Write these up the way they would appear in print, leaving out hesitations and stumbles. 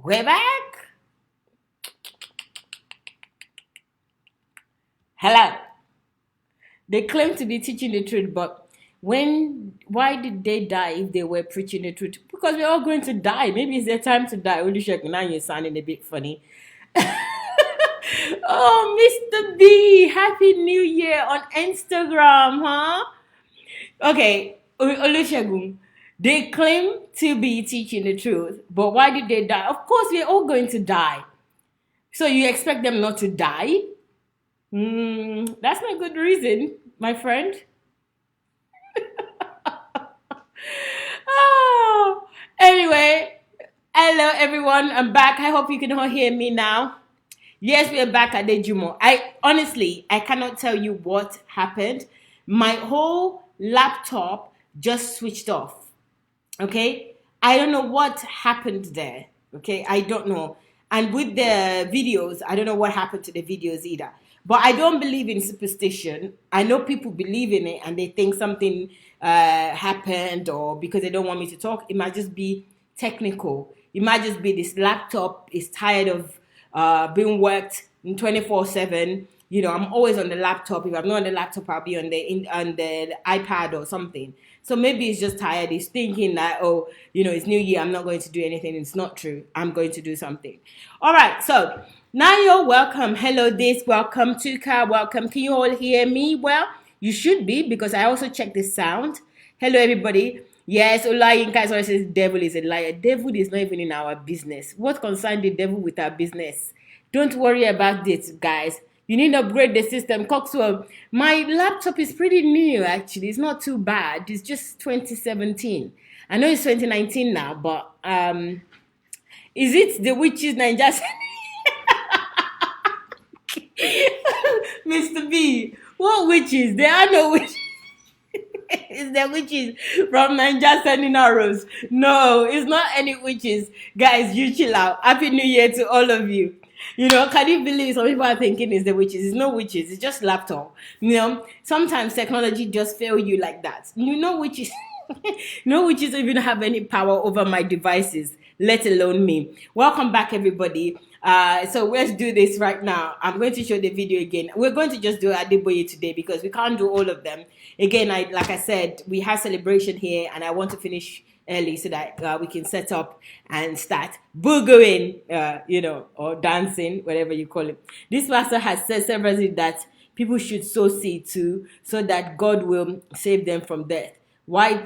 We're back. Hello. They claim to be teaching the truth, but why did they die if they were preaching the truth? Because we're all going to die. Maybe it's their time to die. Olusegun, now you're sounding a bit funny. Oh, Mr. B, Happy New Year on Instagram, huh? Okay, Olusegun, they claim to be teaching the truth, but why did they die? Of course, we're all going to die. So you expect them not to die? That's not a good reason, my friend. Oh, anyway, hello everyone. I'm back. I hope you can all hear me now. Yes, we are back at the Jumo. I cannot tell you what happened. My whole laptop just switched off. Okay, I don't know what happened there. Okay, I don't know. And with the videos, I don't know what happened to the videos either. But I don't believe in superstition. I know people believe in it and they think something happened, or because they don't want me to talk, it might just be technical. It might just be this laptop is tired of being worked 24/7. You know, I'm always on the laptop. If I'm not on the laptop, I'll be on the iPad or something. So maybe he's just tired. He's thinking that, oh, it's New Year. I'm not going to do anything. It's not true. I'm going to do something. All right. So now you're welcome. Hello, welcome, Tuka. Welcome. Can you all hear me? Well, you should be, because I also check the sound. Hello, everybody. Yes, Olayinka says devil is a liar. Devil is not even in our business. What concerns the devil with our business? Don't worry about it, guys. You need to upgrade the system. Coxwell, my laptop is pretty new, actually. It's not too bad. It's just 2017. I know it's 2019 now, but is it the witches Niger? Mr. B, what witches? There are no witches. It's the witches from Niger sending arrows. No, it's not any witches. Guys, you chill out. Happy New Year to all of you. Can you believe some people are thinking it's the witches? It's no witches. It's just laptop. Sometimes technology just fail you like that. Witches. No witches even have any power over my devices, let alone me. Welcome back, everybody. So let's do this right now. I'm going to show the video again. We're going to just do Adeboye today because we can't do all of them. Again, like I said, we have celebration here, and I want to finish early so that we can set up and start boogering, or dancing, whatever you call it. This pastor has said several times that people should sow seed too, so that God will save them from death. Why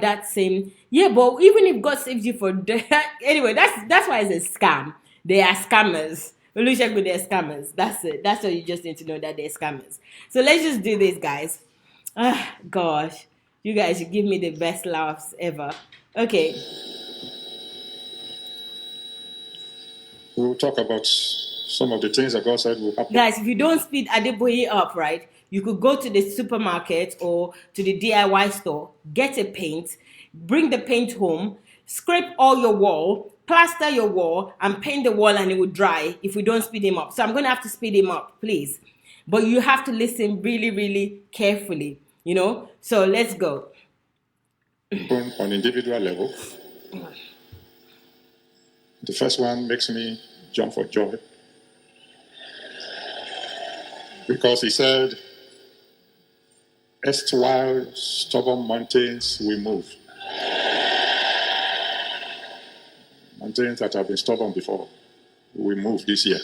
that same? Yeah, but even if God saves you for death, anyway, that's why it's a scam. They are scammers. Olusegun, they're scammers. That's it. That's all you just need to know, that they're scammers. So let's just do this, guys. Gosh, you guys should give me the best laughs ever. Okay. We'll talk about some of the things that God said will happen. Guys, if you don't speed Adeboye up, right, you could go to the supermarket or to the DIY store, get a paint, bring the paint home, scrape all your wall, plaster your wall, and paint the wall, and it will dry if we don't speed him up. So I'm going to have to speed him up, please. But you have to listen really, really carefully, So let's go. On individual level, the first one makes me jump for joy, because he said, erstwhile stubborn mountains will move. Mountains that have been stubborn before will move this year.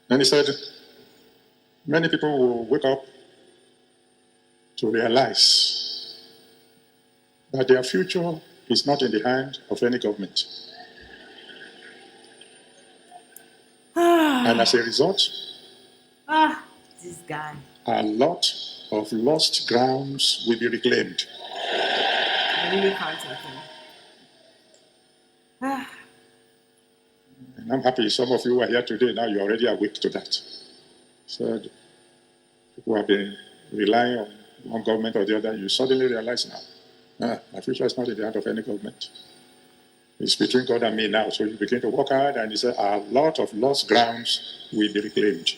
Then he said, many people will wake up to realize that their future is not in the hand of any government. And as a result, this guy, a lot of lost grounds will be reclaimed. I really can't take him. And I'm happy some of you are here today. Now you're already awake to that. So people have been relying on one government or the other. You suddenly realize now, my future is not in the hand of any government. It's between God and me now. So you begin to work hard, and he said, a lot of lost grounds will be reclaimed.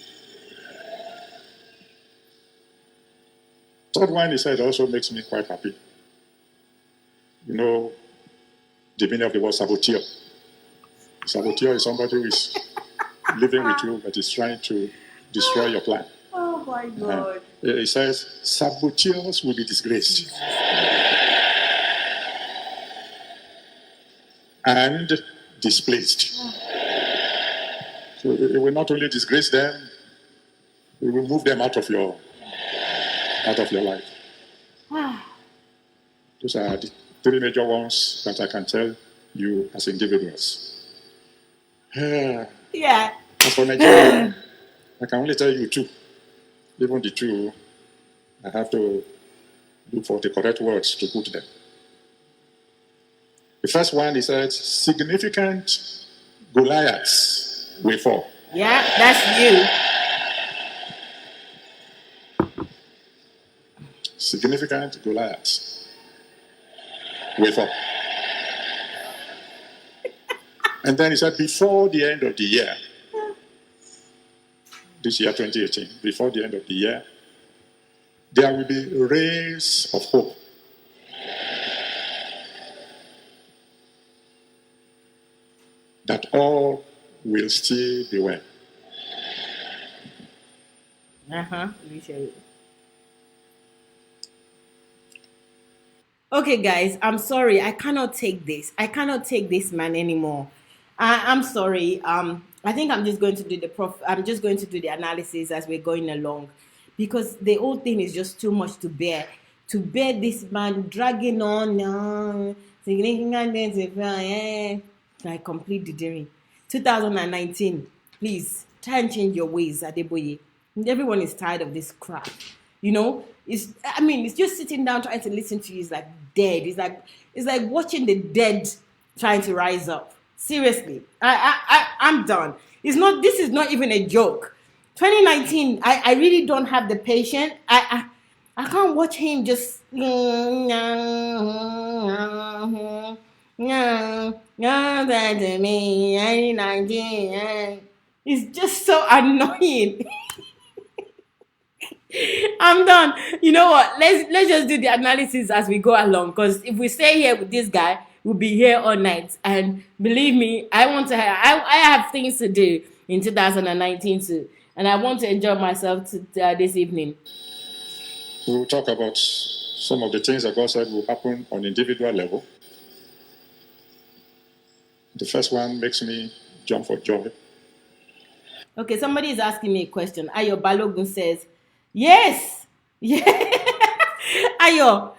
Third one, he said, also makes me quite happy. You know, the meaning of the word saboteur. Saboteur is somebody who is living with you but is trying to destroy your plan. Oh my God. He says, saboteurs will be disgraced and displaced. So it will not only disgrace them, it will move them out of your life. Those are the three major ones that I can tell you as individuals. Yeah. As for Nigeria, I can only tell you two. Even the two, I have to look for the correct words to put them. The first one, he said, significant Goliaths will fall. Yeah, that's you. Significant Goliaths will fall. And then he said, before the end of the year, this year 2018, before the end of the year, there will be rays of hope. That all will still be well. Okay, guys, I'm sorry. I cannot take this. I cannot take this man anymore. I'm sorry. I think I'm just going to do I'm just going to do the analysis as we're going along, because the whole thing is just too much to bear. To bear this man dragging on, significant, like complete dithering. 2019, please try and change your ways, Adeboye. Everyone is tired of this crap. You know, it's just sitting down trying to listen to you is like dead. It's like watching the dead trying to rise up. Seriously, I'm done. This is not even a joke. 2019, I really don't have the patience. I can't watch him just it's just so annoying. I'm done. You know what? Let's just do the analysis as we go along. Because if we stay here with this guy, we'll be here all night. And believe me, I have things to do in 2019 too, and I want to enjoy myself this evening. We'll talk about some of the things that God said will happen on individual level. The first one makes me jump for joy. Okay, somebody is asking me a question. Ayo Balogun says, yes. Yeah. Ayo,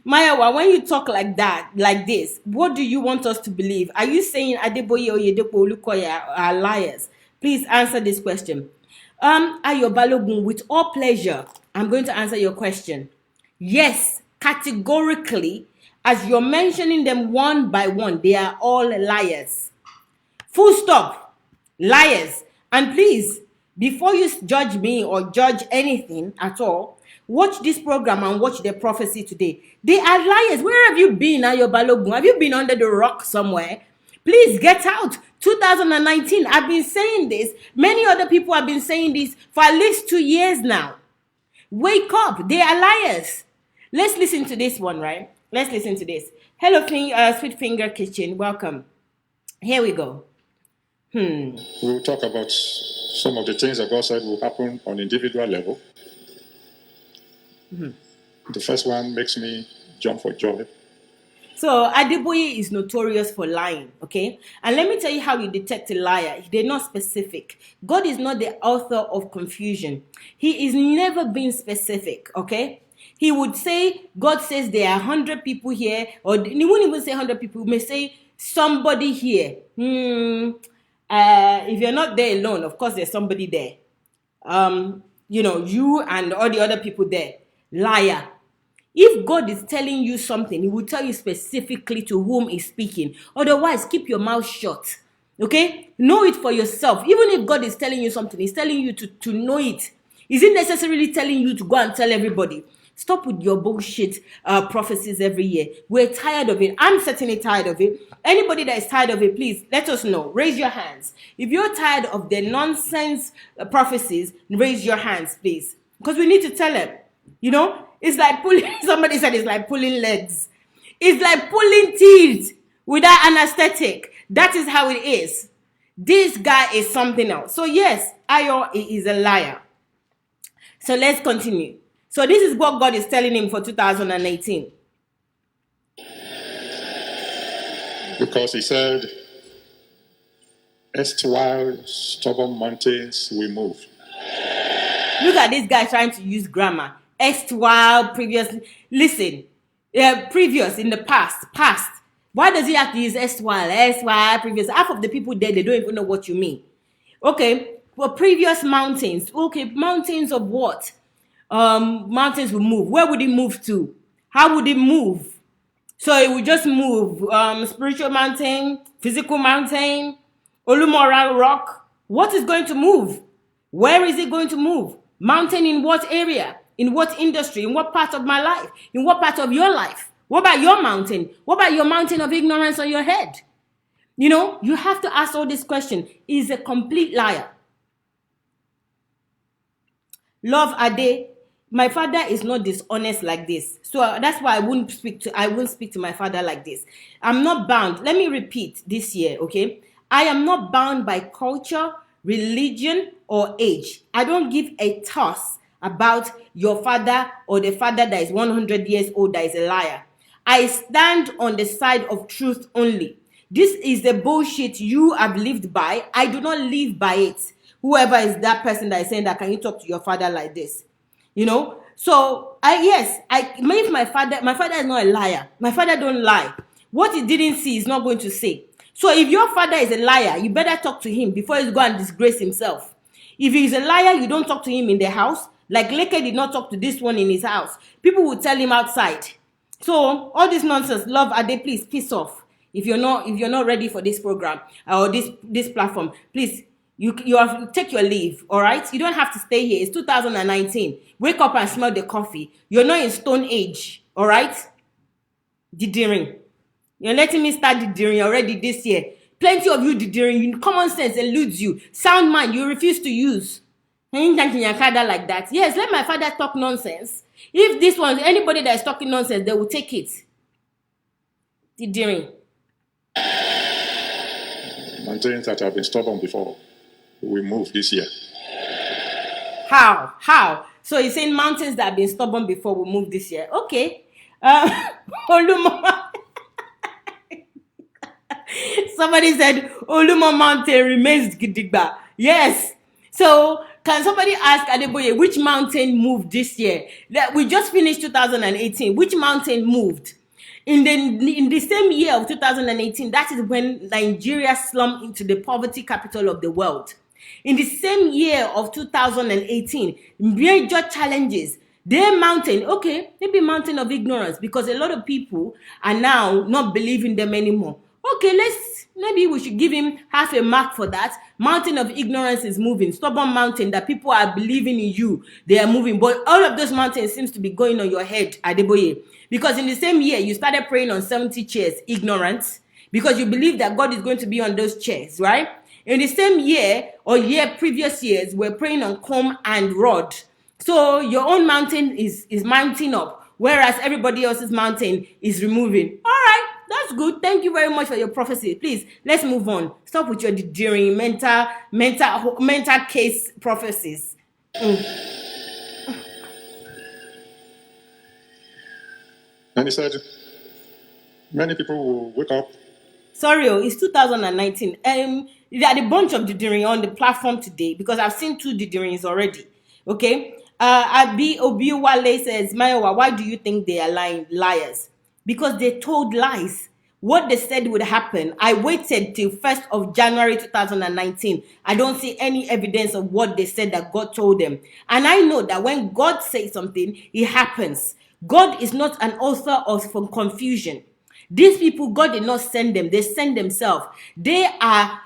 Mayawa, when you talk like that, like this, what do you want us to believe? Are you saying Adeboye, Oyedepo, Olukoya are liars? Please answer this question. Ayo Balogun, with all pleasure, I'm going to answer your question. Yes, categorically, as you're mentioning them one by one, they are all liars. Full stop. Liars. And please, before you judge me or judge anything at all, watch this program and watch the prophecy today. They are liars. Where have you been, Ayo Balogun? Have you been under the rock somewhere? Please get out. 2019, I've been saying this. Many other people have been saying this for at least 2 years now. Wake up. They are liars. Let's listen to this one, right? Let's listen to this. Hello, Sweet Finger Kitchen. Welcome. Here we go. We'll talk about some of the things that God said will happen on individual level. The first one makes me jump for joy. So Adeboye is notorious for lying, okay? And let me tell you how you detect a liar. They're not specific. God is not the author of confusion. He is never being specific, okay? He would say, God says there are 100 people here, or he wouldn't even say 100 people. He may say somebody here. If you're not there alone, of course there's somebody there. You and all the other people there. Liar. If God is telling you something, he will tell you specifically to whom he's speaking. Otherwise, keep your mouth shut. Okay? Know it for yourself. Even if God is telling you something, he's telling you to know it. Is it necessarily telling you to go and tell everybody? Stop with your bullshit prophecies every year. We're tired of it. I'm certainly tired of it. Anybody that is tired of it, please let us know. Raise your hands. If you're tired of the nonsense prophecies, raise your hands, please. Because we need to tell them. You know, It's like pulling, somebody said it's like pulling legs. It's like pulling teeth without anesthetic. That is how it is. This guy is something else. So yes, Ayo is a liar. So let's continue. So this is what God is telling him for 2018. Because he said, erstwhile stubborn mountains will move. Look at this guy trying to use grammar. Erstwhile, previously. Listen, previous, in the past. Why does he have to use erstwhile, previous? Half of the people there, they don't even know what you mean. Okay, well, previous mountains. Okay, mountains of what? Mountains will move. Where would it move to? How would it move? So it will just move. Spiritual mountain, physical mountain, Olumora rock. What is going to move? Where is it going to move? Mountain in what area? In what industry? In what part of my life? In what part of your life? What about your mountain? What about your mountain of ignorance on your head? You know, you have to ask all these questions. He's a complete liar. Love Ade, my father is not dishonest like this. So that's why I wouldn't speak to my father like this. I'm not bound. Let me repeat this year, okay? I am not bound by culture, religion, or age. I don't give a toss about your father or the father that is 100 years old that is a liar. I stand on the side of truth only. This is the bullshit you have lived by. I do not live by it. Whoever is that person that is saying that, can you talk to your father like this? You know? So, if my father is not a liar. My father don't lie. What he didn't see is not going to say. So if your father is a liar, you better talk to him before he's going to disgrace himself. If he's a liar, you don't talk to him in the house. Like Leke did not talk to this one in his house. People will tell him outside. So all this nonsense, love Ade, please piss off. If you're not ready for this program or this platform, please you have to take your leave. All right, you don't have to stay here. It's 2019. Wake up and smell the coffee. You're not in Stone Age. All right, Didiring. You're letting me start Didiring already this year. Plenty of you Didiring. Common sense eludes you. Sound mind you refuse to use. Like that. Yes, let my father talk nonsense. If this one, anybody that is talking nonsense, they will take it. Didiring. Mountains that have been stubborn before will move this year. How? So he's saying mountains that have been stubborn before will move this year. Okay. Olumo. Somebody said Olumo Mountain remains gidigba. Yes. So can somebody ask Adeboye which mountain moved this year? That we just finished 2018. Which mountain moved? In the same year of 2018, that is when Nigeria slumped into the poverty capital of the world. In the same year of 2018, major challenges. Their mountain, okay, maybe mountain of ignorance, because a lot of people are now not believing them anymore. Okay, maybe we should give him half a mark for that. Mountain of ignorance is moving. Stubborn mountain that people are believing in you, they are moving. But all of those mountains seems to be going on your head, Adeboye. Because in the same year, you started praying on 70 chairs, ignorance, because you believe that God is going to be on those chairs, right? In the same year or previous years, we're praying on comb and rod. So your own mountain is mounting up, whereas everybody else's mountain is removing. All right, that's good. Thank you very much for your prophecy. Please, let's move on. Stop with your during mental case prophecies. And he said, many people will wake up. Sorry, it's 2019. There are a bunch of Didiring on the platform today because I've seen 2 Didirings already. Okay. Abi Obiwale says, Mayowa, why do you think they are liars? Because they told lies. What they said would happen. I waited till 1st of January 2019. I don't see any evidence of what they said that God told them. And I know that when God says something, it happens. God is not an author of confusion. These people, God did not send them. They send themselves. They are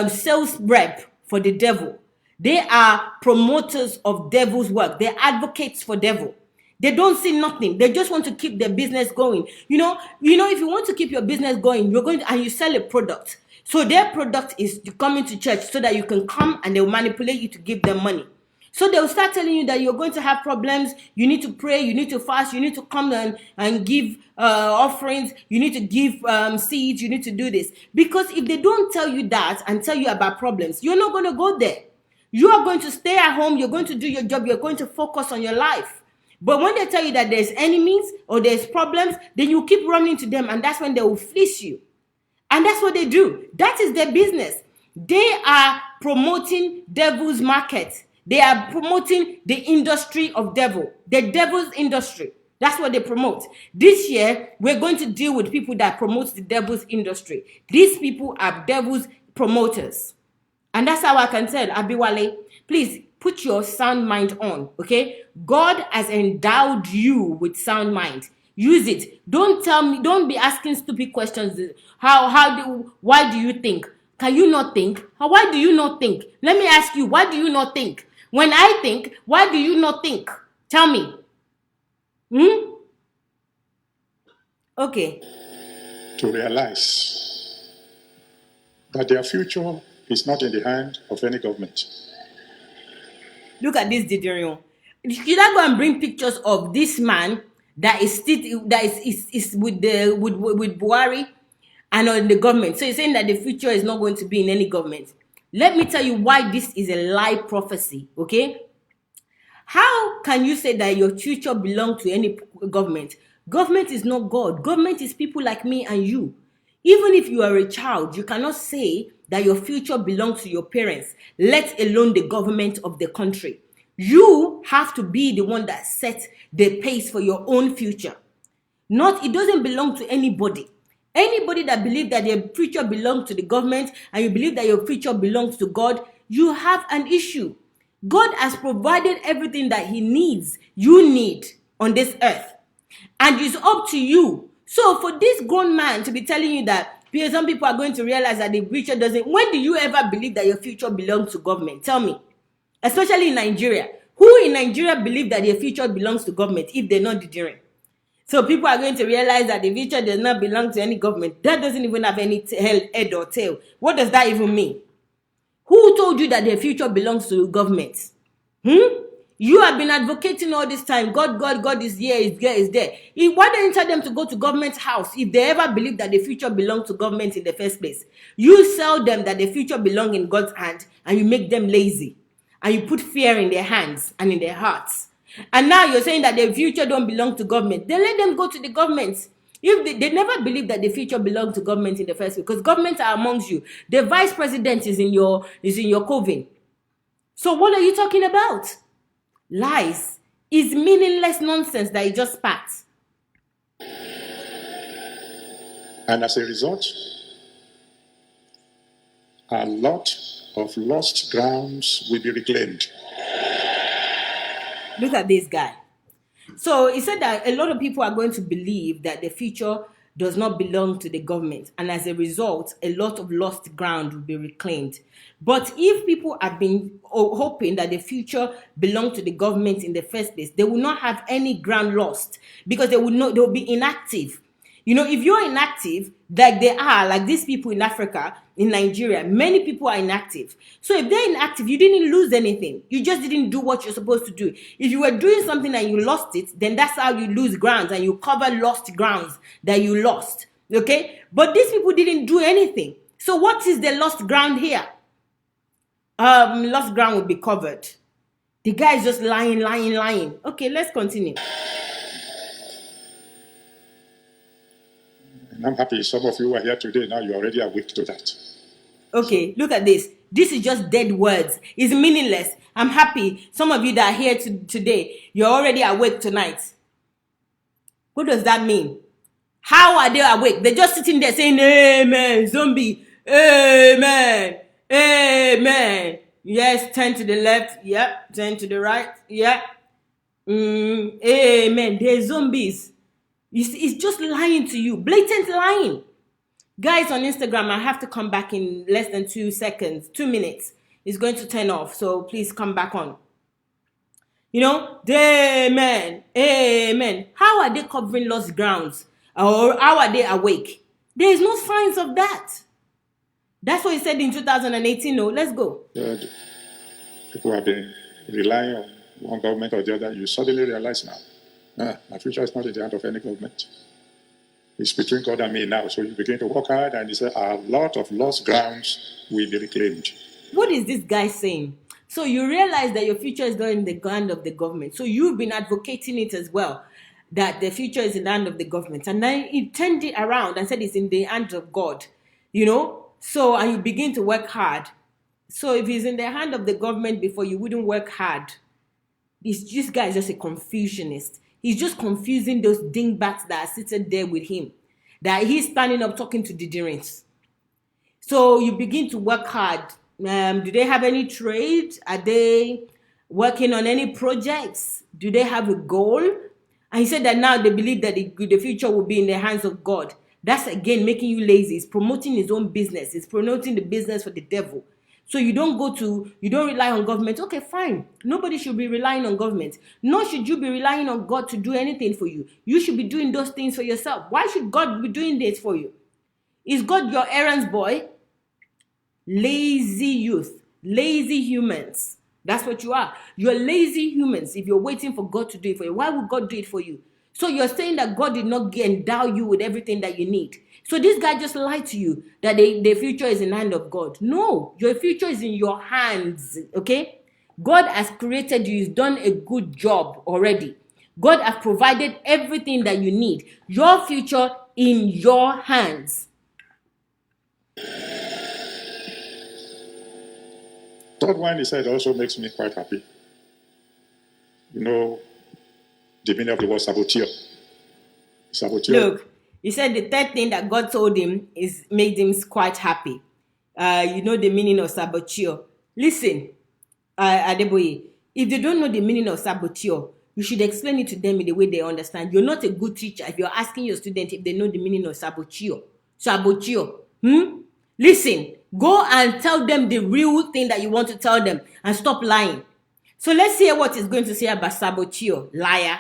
sales rep for the devil. They are promoters of devil's work. They're advocates for devil. They don't see nothing. They just want to keep their business going. You know, if you want to keep your business going, and you sell a product. So their product is coming to church so that you can come and they'll manipulate you to give them money. So they'll start telling you that you're going to have problems. You need to pray. You need to fast. You need to come and give offerings. You need to give seeds. You need to do this. Because if they don't tell you that and tell you about problems, you're not going to go there. You are going to stay at home. You're going to do your job. You're going to focus on your life. But when they tell you that there's enemies or there's problems, then you keep running to them, and that's when they will fleece you. And that's what they do. That is their business. They are promoting devil's market. They are promoting the industry of devil, the devil's industry. That's what they promote. This year, we're going to deal with people that promote the devil's industry. These people are devil's promoters. And that's how I can tell, Abiwale, please put your sound mind on, okay? God has endowed you with sound mind. Use it. Don't tell me, don't be asking stupid questions. Why do you think? Can you not think? Why do you not think? Let me ask you, why do you not think? When I think, why do you not think? Tell me. Okay. To realize that their future is not in the hand of any government. Look at this, Diderion. Should I go and bring pictures of this man that is with Buhari and on the government? So you're saying that the future is not going to be in any government. Let me tell you why this is a lie prophecy, okay? How can you say that your future belongs to any government? Government is not God. Government is people like me and you. Even if you are a child, you cannot say that your future belongs to your parents, let alone the government of the country. You have to be the one that sets the pace for your own future. It doesn't belong to anybody. Anybody that believes that their future belongs to the government and you believe that your future belongs to God, you have an issue. God has provided everything that you need on this earth. And it's up to you. So for this grown man to be telling you that some people are going to realize that the future doesn't, when do you ever believe that your future belongs to government? Tell me. Especially in Nigeria. Who in Nigeria believe that their future belongs to government if they're not Nigerian? So people are going to realize that the future does not belong to any government. That doesn't even have any head or tail. What does that even mean? Who told you that their future belongs to government? You have been advocating all this time. God is here, is there. Why don't you tell them to go to government house if they ever believe that the future belongs to government in the first place? You sell them that the future belongs in God's hand and you make them lazy. And you put fear in their hands and in their hearts. And now you're saying that the future don't belong to government. Then let them go to the government. If they never believe that the future belongs to government in the first place, because governments are amongst you. The vice president is in your coven. So what are you talking about? Lies is meaningless nonsense that you just spat. And as a result, a lot of lost grounds will be reclaimed. Look at this guy. So he said that a lot of people are going to believe that the future does not belong to the government. And as a result, a lot of lost ground will be reclaimed. But if people have been hoping that the future belongs to the government in the first place, they will not have any ground lost because they'll be inactive. If you're inactive, like these people in Africa, in Nigeria, many people are inactive. So if they're inactive, you didn't lose anything. You just didn't do what you're supposed to do. If you were doing something and you lost it, then that's how you lose grounds and you cover lost grounds that you lost. Okay? But these people didn't do anything. So what is the lost ground here? Lost ground will be covered. The guy is just lying. Okay, let's continue. And I'm happy some of you are here today. Now you're already awake to that. Okay, look at this. This is just dead words. It's meaningless. I'm happy. Some of you that are here today, you're already awake tonight. What does that mean? How are they awake? They're just sitting there saying, amen, zombie, amen, amen. Yes, turn to the left. Yep, turn to the right. Yep. Amen. They're zombies. It's just lying to you. Blatant lying. Guys on Instagram, I have to come back in less than 2 seconds. 2 minutes. It's going to turn off. So please come back on. Amen. Amen. How are they covering lost grounds? Or how are they awake? There is no signs of that. That's what he said in 2018. No, let's go. People have been relying on one government or the other, you suddenly realize now, my future is not in the hand of any government. It's between God and me now. So you begin to work hard, and he said, a lot of lost grounds will be reclaimed. What is this guy saying? So you realize that your future is not in the hand of the government. So you've been advocating it as well, that the future is in the hand of the government. And then he turned it around and said it's in the hands of God. You know? So, and you begin to work hard. So if he's in the hand of the government before, you wouldn't work hard. This guy is just a confusionist. He's just confusing those dingbats that are sitting there with him. That he's standing up talking to the deterrents. So you begin to work hard. Do they have any trade? Are they working on any projects? Do they have a goal? And he said that now they believe that the future will be in the hands of God. That's again making you lazy. It's promoting his own business. It's promoting the business for the devil. So you don't rely on government. Okay, fine. Nobody should be relying on government. Nor should you be relying on God to do anything for you. You should be doing those things for yourself. Why should God be doing this for you? Is God your errands boy? Lazy youth, lazy humans. That's what you are. You're lazy humans if you're waiting for God to do it for you. Why would God do it for you? So you're saying that God did not endow you with everything that you need. So this guy just lied to you that the future is in the hand of God. No, your future is in your hands, okay? God has created you. He's done a good job already. God has provided everything that you need. Your future in your hands. Third one, he said, also makes me quite happy. You know, the meaning of the word saboteur. Saboteur. Look, he said the third thing that God told him made him quite happy. You know the meaning of saboteur. Listen, Adeboye, if they don't know the meaning of saboteur, you should explain it to them in the way they understand. You're not a good teacher if you're asking your students if they know the meaning of saboteur. Saboteur. Listen, go and tell them the real thing that you want to tell them and stop lying. So let's hear what he's going to say about saboteur, liar.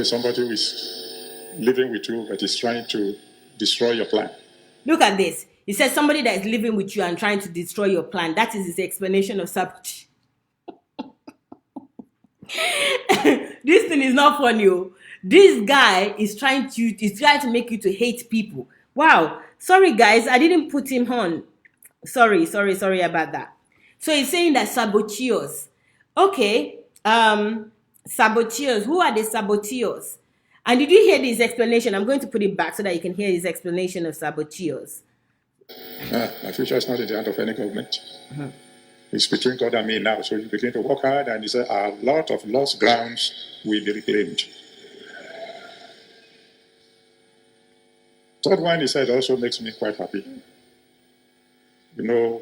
Somebody who is living with you but is trying to destroy your plan. Look at this. He says somebody that is living with you and trying to destroy your plan. That is his explanation of sabotage. This thing is not funny. This guy is trying to make you to hate people. Wow. Sorry, guys. I didn't put him on. Sorry about that. So he's saying that saboteurs. Okay. Saboteurs. Who are the saboteurs? And did you hear his explanation? I'm going to put it back so that you can hear his explanation of saboteurs. My future is not in the hand of any government. It's between God and me now. So you begin to work hard, and he said, a lot of lost grounds will be reclaimed. Third one, he said, also makes me quite happy. You know,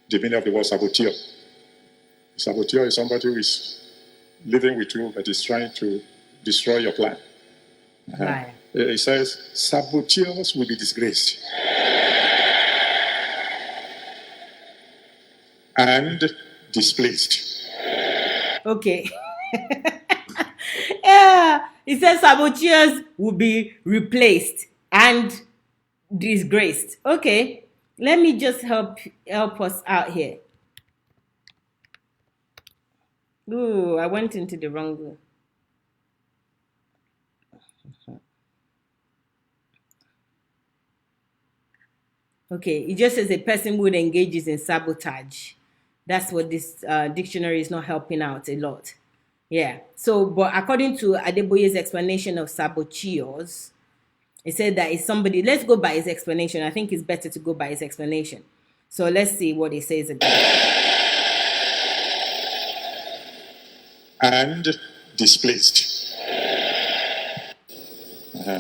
the meaning of the word saboteur. Saboteur is somebody who is living with you but is trying to destroy your plan. Right. He says, saboteurs will be disgraced and displaced. Okay. Yeah. He says saboteurs will be replaced and disgraced. Okay. Let me just help us out here. Ooh, I went into the wrong one. Okay, it just says a person who engages in sabotage. That's what this dictionary is not helping out a lot. Yeah. So, but according to Adeboye's explanation of saboteurs, it said that it's somebody. Let's go by his explanation. I think it's better to go by his explanation. So let's see what he says again. And displaced.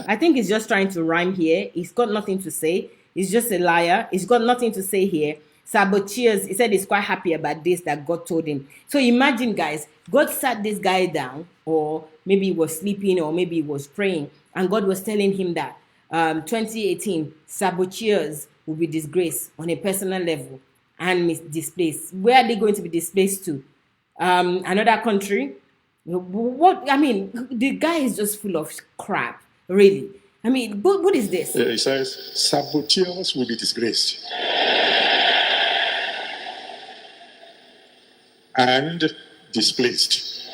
I think he's just trying to rhyme here. He's got nothing to say. He's just a liar. He's got nothing to say here. Saboteurs, he said he's quite happy about this that God told him. So imagine, guys, God sat this guy down, or maybe he was sleeping, or maybe he was praying, and God was telling him that 2018 saboteurs will be disgraced on a personal level and displaced. Where are they going to be displaced to? Another country? What? I mean, the guy is just full of crap, really. I mean, what is this? He says, saboteurs will be disgraced and displaced.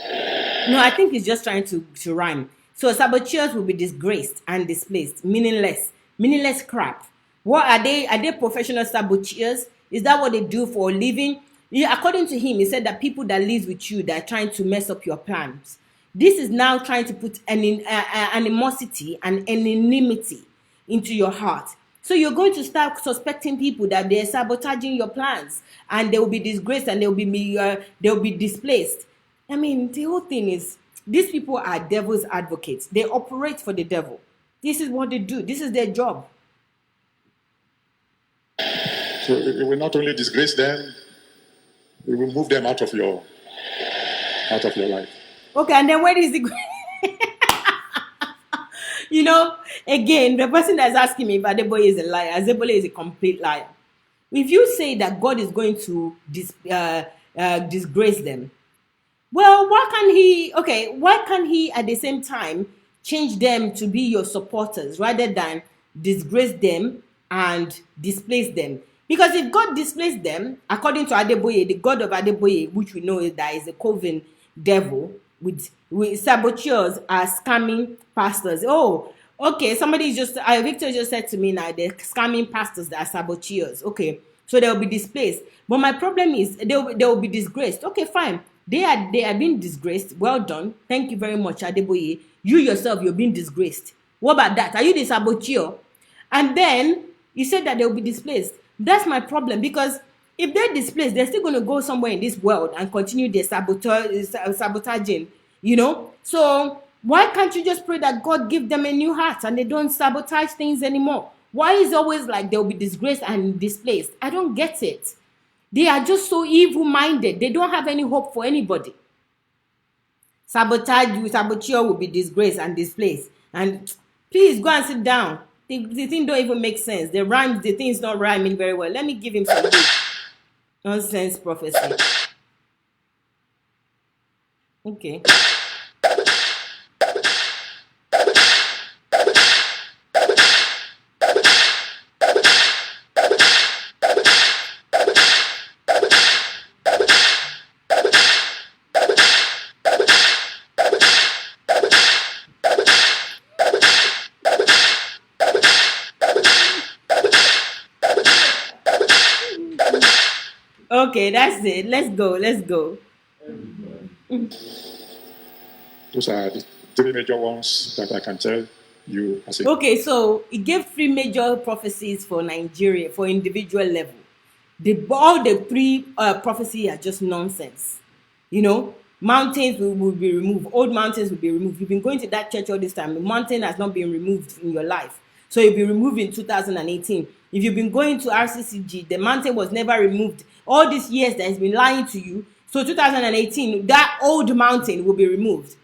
No, I think he's just trying to rhyme. So saboteurs will be disgraced and displaced, meaningless crap. What are they? Are they professional saboteurs? Is that what they do for a living? Yeah, according to him, he said that people that live with you that are trying to mess up your plans. This is now trying to put animosity and anonymity into your heart. So you're going to start suspecting people that they're sabotaging your plans, and they will be disgraced and they'll be displaced. I mean, the whole thing is these people are devil's advocates. They operate for the devil. This is what they do. This is their job. So it will not only disgrace them, it will move them out of your life. Okay, and then where is the you know, again, the person that's asking me if Adeboye is a liar, Adeboye is a complete liar. If you say that God is going to disgrace them, well, why can't he at the same time change them to be your supporters rather than disgrace them and displace them? Because if God displaced them, according to Adeboye, the God of Adeboye, which we know is that is a coven devil, with saboteurs are scamming pastors. Oh, okay. Victor just said to me now they're scamming pastors that are saboteurs. Okay, so they'll be displaced. But my problem is they'll be disgraced. Okay, fine. They are being disgraced. Well done. Thank you very much, Adeboye. You yourself, you're being disgraced. What about that? Are you the saboteur? And then you said that they'll be displaced. That's my problem, because if they're displaced, they're still going to go somewhere in this world and continue their sabotaging, you know? So why can't you just pray that God give them a new heart and they don't sabotage things anymore? Why is it always like they'll be disgraced and displaced? I don't get it. They are just so evil-minded. They don't have any hope for anybody. Saboteur will be disgraced and displaced. And please go and sit down. The thing don't even make sense. The thing's not rhyming very well. Let me give him some good nonsense prophecy. Okay. Okay, that's it. Let's go. Those are the three major ones that I can tell you as a Okay, so he gave three major prophecies for Nigeria for individual level. All the three prophecy are just nonsense. You know, mountains will be removed. Old mountains will be removed. You've been going to that church all this time. The mountain has not been removed in your life. So it'll be removed in 2018. If you've been going to RCCG, the mountain was never removed. All these years that has been lying to you. So 2018, that old mountain will be removed.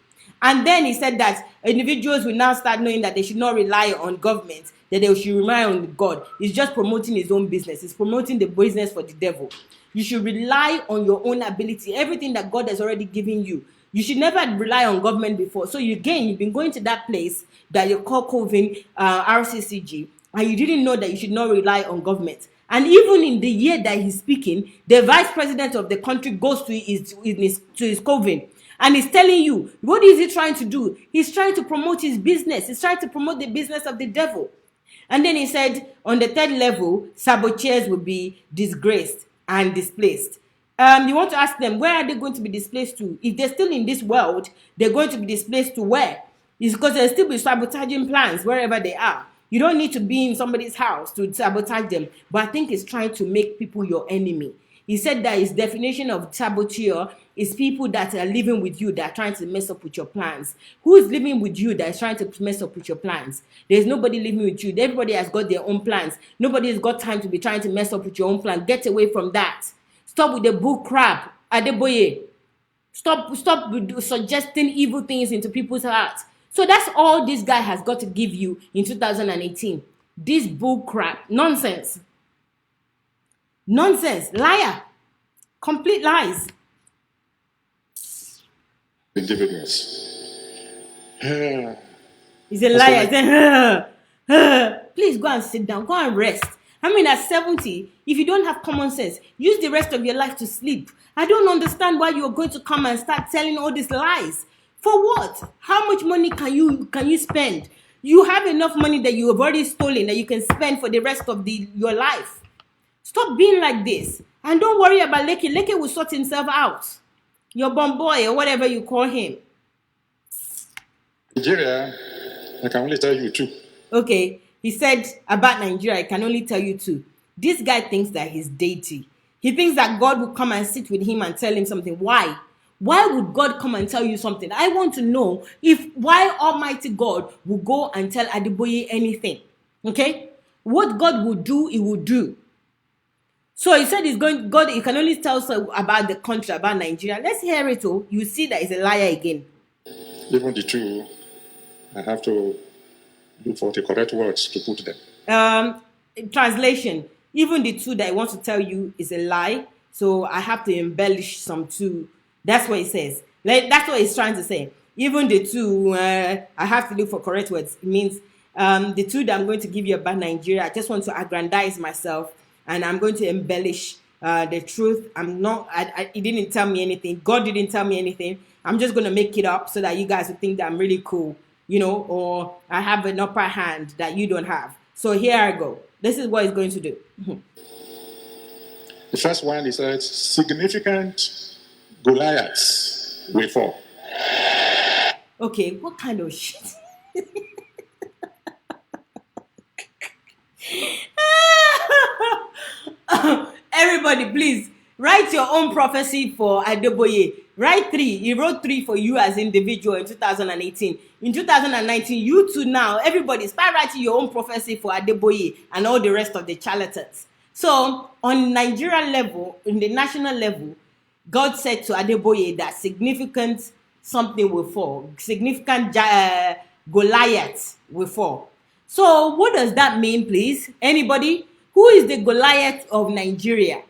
And then he said that individuals will now start knowing that they should not rely on government, that they should rely on God. He's just promoting his own business. He's promoting the business for the devil. You should rely on your own ability, everything that God has already given you. You should never rely on government before. So you've been going to that place that you call Coven RCCG, and you didn't know that you should not rely on government. And even in the year that he's speaking, the vice president of the country goes to his Coven. And he's telling you, what is he trying to do? He's trying to promote his business. He's trying to promote the business of the devil. And then he said, on the third level, saboteurs will be disgraced and displaced. You want to ask them, where are they going to be displaced to? If they're still in this world, they're going to be displaced to where? It's because they'll still be sabotaging plans wherever they are. You don't need to be in somebody's house to sabotage them. But I think he's trying to make people your enemy. He said that his definition of saboteur is people that are living with you that are trying to mess up with your plans. Who is living with you that is trying to mess up with your plans? There's nobody living with you. Everybody has got their own plans. Nobody has got time to be trying to mess up with your own plan. Get away from that. Stop with the bull crap, Adeboye. Stop suggesting evil things into people's hearts. So that's all this guy has got to give you in 2018. This bull crap. Nonsense. Liar. Complete lies. individuals. He's a liar. Please go and sit down. Go and rest. I mean, at 70, if you don't have common sense, use the rest of your life to sleep. I don't understand why you're going to come and start telling all these lies. For what? How much money can you spend? You have enough money that you have already stolen that you can spend for the rest of your life. Stop being like this. And don't worry about Leke. Leke will sort himself out. Your bomb boy or whatever you call him. Nigeria, I can only tell you two. Okay, he said about Nigeria, I can only tell you two. This guy thinks that he's deity. He thinks that God will come and sit with him and tell him something. Why? Why would God come and tell you something? I want to know why Almighty God will go and tell Adeboye anything. Okay? What God will do, he will do. So he said God, he can only tell us about the country, about Nigeria. Let's hear it all. You see that he's a liar again. Even the two, I have to look for the correct words to put them. Translation. Even the two that I want to tell you is a lie. So I have to embellish some two. That's what he says. That's what he's trying to say. Even the two, I have to look for correct words. It means the two that I'm going to give you about Nigeria, I just want to aggrandize myself and I'm going to embellish the truth. He didn't tell me anything. God didn't tell me anything. I'm just going to make it up so that you guys will think that I'm really cool, or I have an upper hand that you don't have. So here I go. This is what he's going to do. The first one is that significant Goliaths will fall. Okay, what kind of shit? Everybody, please write your own prophecy for Adeboye. Write 3. He wrote 3 for you as individual in 2018. In 2019, you too now, everybody start writing your own prophecy for Adeboye and all the rest of the charlatans. So on Nigerian level, in the national level, God said to Adeboye that significant something will fall. Significant Goliath will fall. So what does that mean, please? Anybody? Who is the Goliath of Nigeria?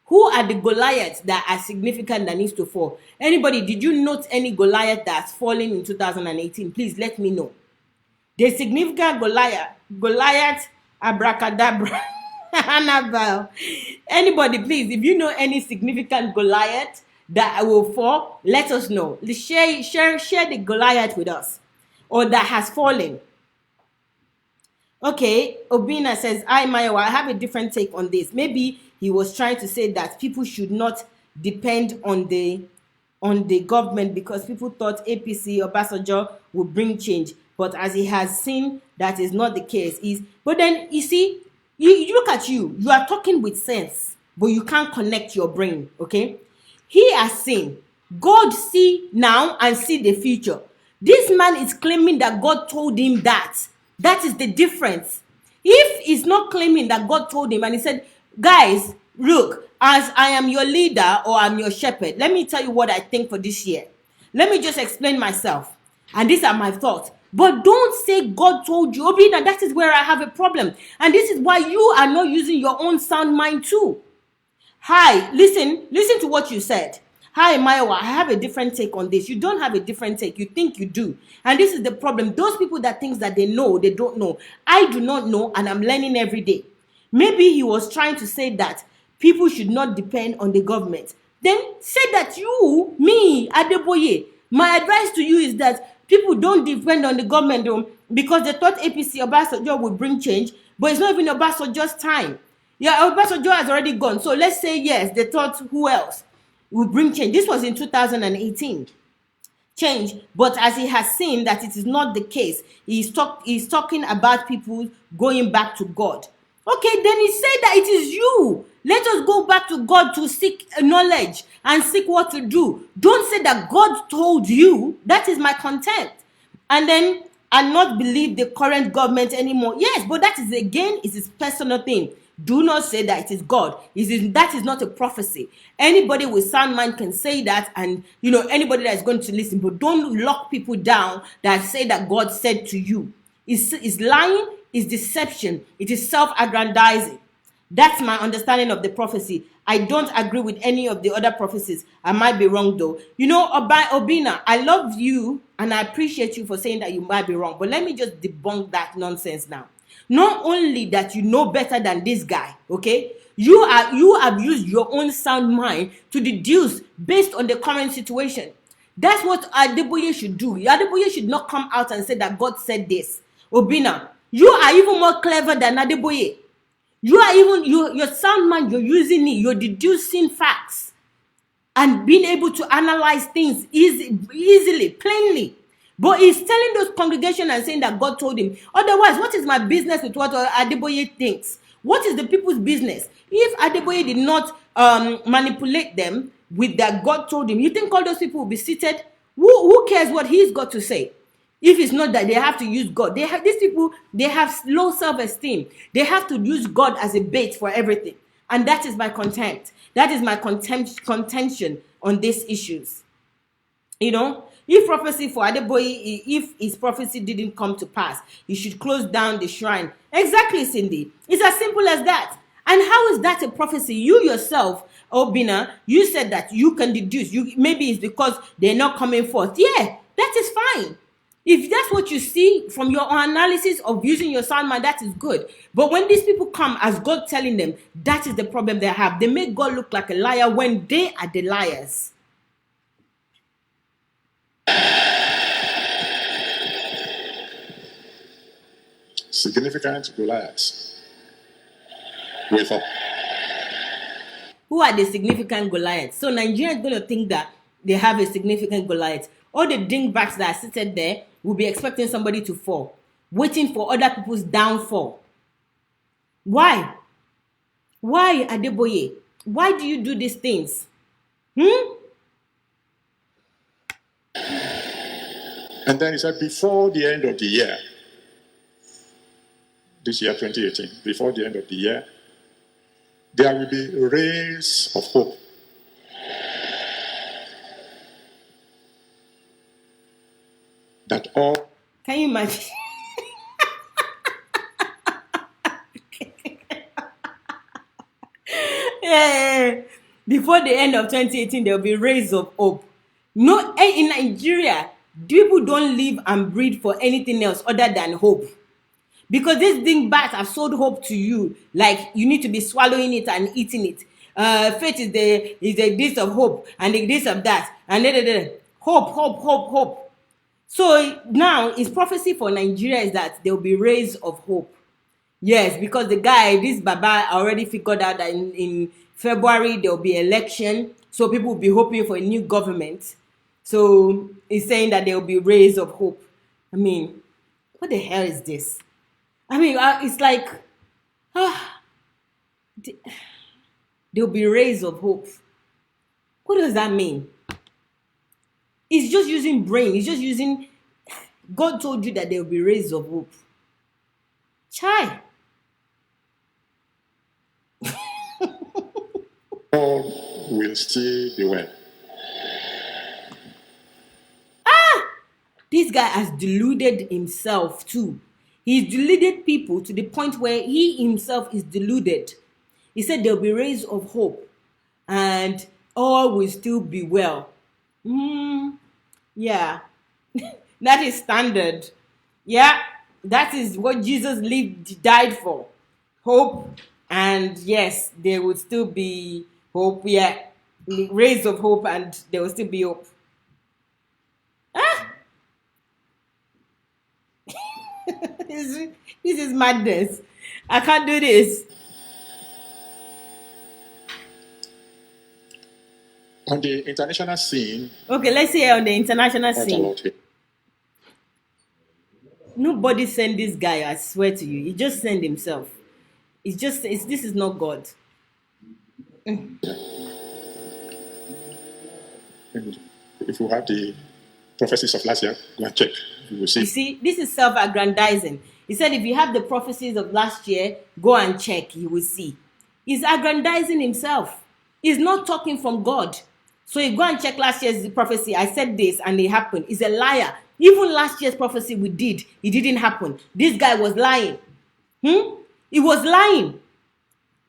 Who are the Goliaths that are significant that needs to fall? Anybody, did you note any Goliath that's fallen in 2018? Please let me know. The significant Goliath, abracadabra, Annabelle. Anybody, please, if you know any significant Goliath that will fall, let us know. Share the Goliath with us, or that has fallen. Okay, Obina says, Maiwa, I have a different take on this. Maybe he was trying to say that people should not depend on the government because people thought APC or Obasanjo would bring change. But as he has seen, that is not the case. But then, you see, you look at you are talking with sense, but you can't connect your brain, okay? He has seen. God see now and see the future. This man is claiming that God told him that. That is the difference. If he's not claiming that God told him and he said, guys, look, as I am your leader or I'm your shepherd, let me tell you what I think for this year. Let me just explain myself. And these are my thoughts. But don't say God told you. Obina, that is where I have a problem. And this is why you are not using your own sound mind too. Hi, listen to what you said. Hi, Maiwa, I have a different take on this. You don't have a different take. You think you do. And this is the problem. Those people that think that they know, they don't know. I do not know, and I'm learning every day. Maybe he was trying to say that people should not depend on the government. Then say that me, Adeboye, my advice to you is that people don't depend on the government because they thought APC Obasanjo would bring change, but it's not even Obasanjo's time. Yeah, Obasanjo has already gone. So let's say yes, they thought who else would bring change. This was in 2018. Change, but as he has seen that it is not the case, he's talking about people going back to God. Okay, then he said that it is you. Let us go back to God to seek knowledge and seek what to do. Don't say that God told you. That is my contempt. And then and not believe the current government anymore. Yes, but that is again is his personal thing. Do not say that it is God. That is not a prophecy. Anybody with sound mind can say that, and anybody that is going to listen. But don't lock people down that say that God said to you. It's lying. It's deception. It is self-aggrandizing. That's my understanding of the prophecy. I don't agree with any of the other prophecies. I might be wrong though. Obina, I love you and I appreciate you for saying that you might be wrong. But let me just debunk that nonsense now. Not only that you know better than this guy, okay? You have used your own sound mind to deduce based on the current situation. That's what Adeboye should do. Adeboye should not come out and say that God said this. Obina, you are even more clever than Adeboye. You are even your sound mind, you're using it, you're deducing facts and being able to analyze things easily, plainly. But he's telling those congregations and saying that God told him. Otherwise, what is my business with what Adeboye thinks? What is the people's business? If Adeboye did not manipulate them with that God told him, you think all those people will be seated? Who cares what he's got to say? If it's not that they have to use God, these people, they have low self-esteem. They have to use God as a bait for everything. And that is my contempt. That is my contention on these issues. You know, if prophecy for Adeboye, if his prophecy didn't come to pass, he should close down the shrine. Exactly, Cindy. It's as simple as that. And how is that a prophecy? You yourself, Obina, you said that you can deduce. Maybe it's because they're not coming forth. Yeah, that is fine. If that's what you see from your analysis of using your sound mind, that is good. But when these people come as God telling them, that is the problem they have. They make God look like a liar when they are the liars. Significant Goliaths. With up. Who are the significant Goliaths? So Nigeria is going to think that they have a significant Goliath. All the dingbats that are seated there will be expecting somebody to fall, waiting for other people's downfall. Why? Why, Adeboye? Why do you do these things? And then he said, before the end of the year, this year 2018, before the end of the year, there will be rays of hope. That all. Can you imagine? Yeah. Before the end of 2018, there will be rays of hope. No, in Nigeria, people don't live and breathe for anything else other than hope. Because this dingbats have sold hope to you, like you need to be swallowing it and eating it. Faith is the this of hope and the this of that and hope. So now his prophecy for Nigeria is that there will be rays of hope. Yes, because this Baba already figured out that in February there will be election, so people will be hoping for a new government. So he's saying that there will be rays of hope. I mean, what the hell is this? I mean, it's like, there'll be rays of hope. What does that mean? It's just using brain. It's just using, God told you that there'll be rays of hope. Chai. All will still be well. This guy has deluded himself too. He's deluded people to the point where he himself is deluded. He said there'll be rays of hope and all will still be well. Yeah. That is standard. Yeah. That is what Jesus died for. Hope. And yes, there will still be hope. Yeah. Rays of hope and there will still be hope. This is madness. I can't do this. On the international scene. Okay, let's see on the international scene. Nobody sent this guy, I swear to you. He just sent himself. This is not God. And if you have the prophecies of last year, go and check. You will see. You see, this is self-aggrandizing. He said if you have the prophecies of last year, go and check, you will see. He's aggrandizing himself. He's not talking from God. So you go and check last year's prophecy. I said this and it happened. He's a liar. Even last year's prophecy we did, it didn't happen. This guy was lying. He was lying.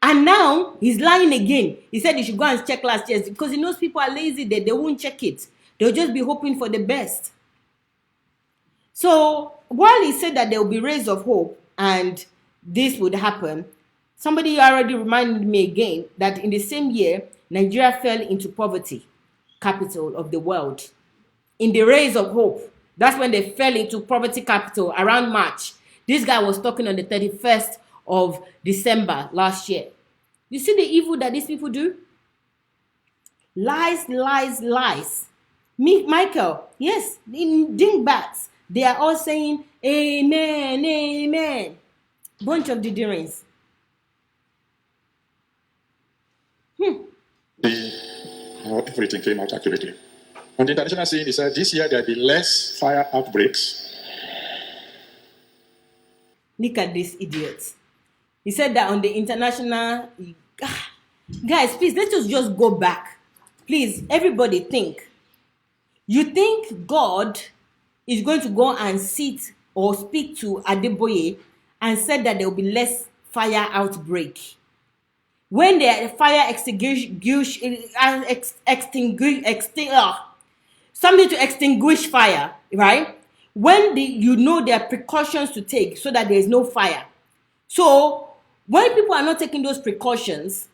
And now he's lying again. He said you should go and check last year's because he knows people are lazy. They won't check it. They'll just be hoping for the best. So while he said that there will be rays of hope and this would happen, somebody already reminded me again that in the same year, Nigeria fell into poverty, capital of the world. In the rays of hope, that's when they fell into poverty capital around March. This guy was talking on the 31st of December last year. You see the evil that these people do? Lies, lies, lies. Michael, yes, in dingbats, they are all saying amen, amen. Bunch of didderings. How everything came out accurately. On the international scene, he said this year there'll be less fire outbreaks. Look at this idiot. He said that on the international. Guys, please, let us just go back. Please, everybody think. You think God is going to go and sit or speak to Adeboye and said that there will be less fire outbreak? When the fire something to extinguish fire, right? When you know there are precautions to take so that there is no fire. So when people are not taking those precautions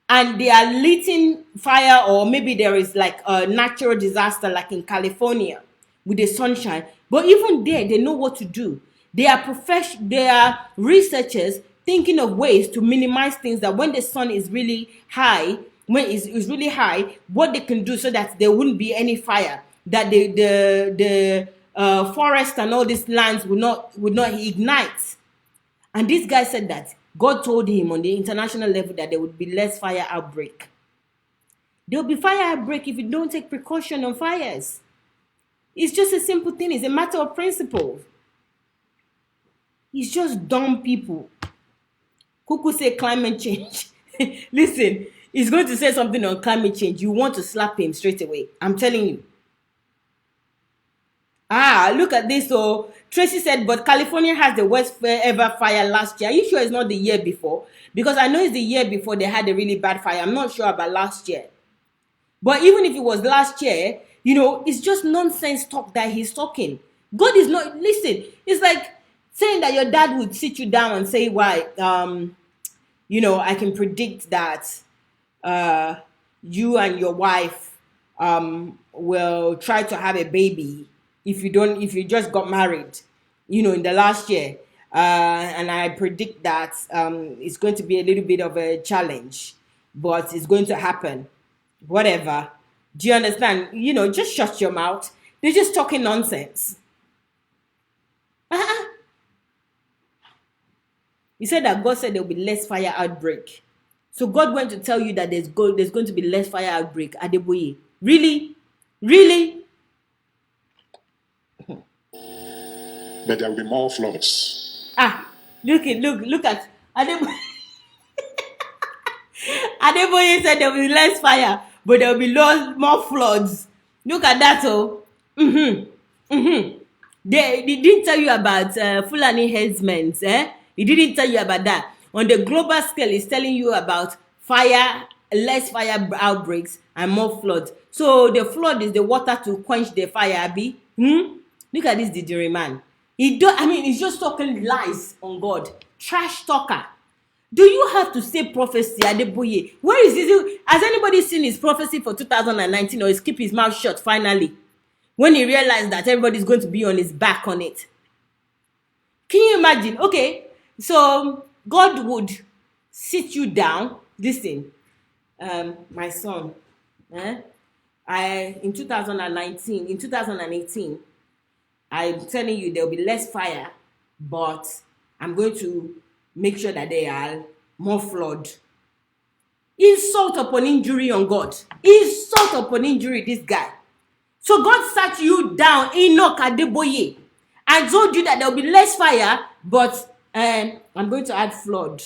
and they are lighting fire, or maybe there is like a natural disaster like in California with the sunshine, but even there they know what to do. They are researchers thinking of ways to minimize things, that when the sun is really high, when it's really high, what they can do so that there wouldn't be any fire, that the forest and all these lands would not ignite. And this guy said that God told him on the international level that there would be less fire outbreak. There will be fire outbreak if you don't take precaution on fires. It's just a simple thing. It's a matter of principle. It's just dumb people. Kuku say climate change. Listen, he's going to say something on climate change. You want to slap him straight away. I'm telling you. Look at this. So Tracy said, but California has the worst ever fire last year. Are you sure it's not the year before? Because I know it's the year before they had a really bad fire. I'm not sure about last year. But even if it was last year, it's just nonsense talk that he's talking. God is not, listen, it's like saying that your dad would sit you down and say, why, I can predict that you and your wife will try to have a baby if you just got married, in the last year. And I predict that it's going to be a little bit of a challenge, but it's going to happen. Whatever. Do you understand? Just shut your mouth. They're just talking nonsense. He said that God said there will be less fire outbreak. So God went to tell you that there's going to be less fire outbreak. Adeboye. Really? Really? But there will be more floods. Look at Adeboye. Adeboye said there will be less fire, but there will be more floods. Look at that, oh. They didn't tell you about Fulani herdsmen, He didn't tell you about that. On the global scale, it's telling you about fire, less fire outbreaks, and more floods. So the flood is the water to quench the fire, Abi. Look at this Didiri man. He's just talking lies on God. Trash talker. Do you have to say prophecy, Adeboye? Where is this? Has anybody seen his prophecy for 2019, or he's keep his mouth shut finally? When he realized that everybody's going to be on his back on it. Can you imagine? Okay, so God would sit you down. Listen, my son, in 2018, I'm telling you there will be less fire, but I'm going to make sure that there are more flood. Insult upon injury on God. Insult upon injury, this guy. So God sat you down, Enoch Adeboye, and told you that there will be less fire, but I'm going to add flood.